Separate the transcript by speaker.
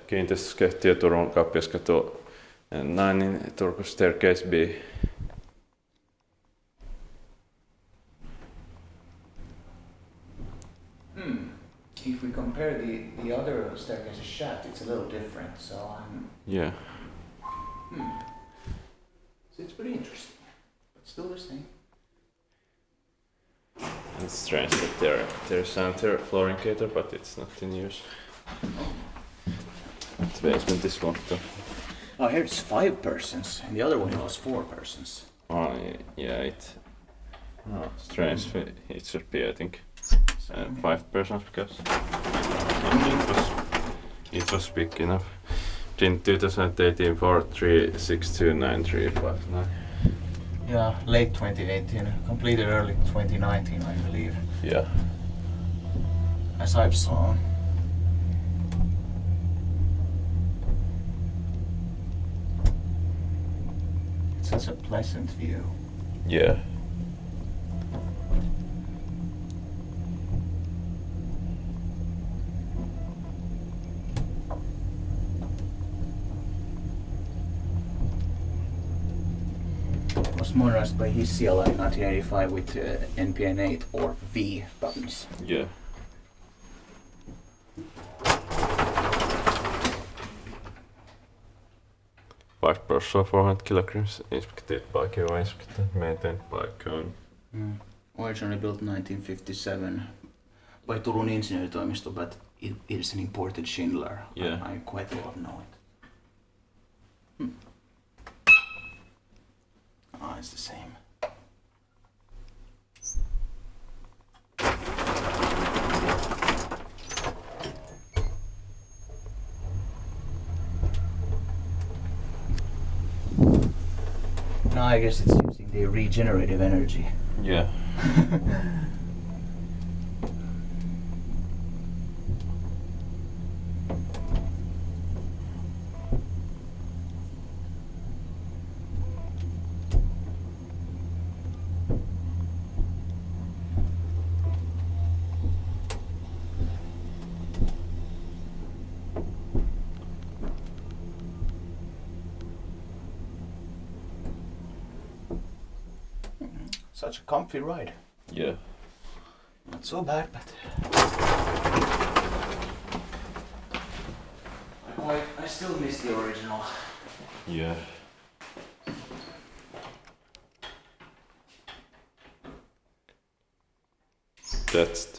Speaker 1: Kiinteistöskehtiö Turun Kauppiaskatu 9 Turku staircase B.
Speaker 2: If we compare the other staircase shaft, it's a little different. So I'm.
Speaker 1: Yeah.
Speaker 2: So it's pretty interesting, but still the same.
Speaker 1: It's strange that there's a flooring cater, but it's not in use. The basement is locked.
Speaker 2: Oh, here it's 5 persons, and the other one was 4 persons.
Speaker 1: Oh yeah, strange. It should be, I think, 5 persons because it was big enough. In 2018 for 3629359.
Speaker 2: Yeah, late 2018, completed early 2019, I believe.
Speaker 1: Yeah.
Speaker 2: As I've saw. It's such a pleasant view.
Speaker 1: Yeah.
Speaker 2: It was modernized by his CLI in 1985 with NPN 8 or V buttons.
Speaker 1: Yeah. Five person 400 kilograms, inspected by KO inspector, maintained by Kone.
Speaker 2: Originally built 1957 by Turun insinööritoimisto, but it is an imported Schindler.
Speaker 1: Yeah.
Speaker 2: I quite well know it. It's the same. Now I guess it's using the regenerative energy.
Speaker 1: Yeah.
Speaker 2: Such a comfy ride.
Speaker 1: Yeah.
Speaker 2: Not so bad, but I still miss the original.
Speaker 1: Yeah. That's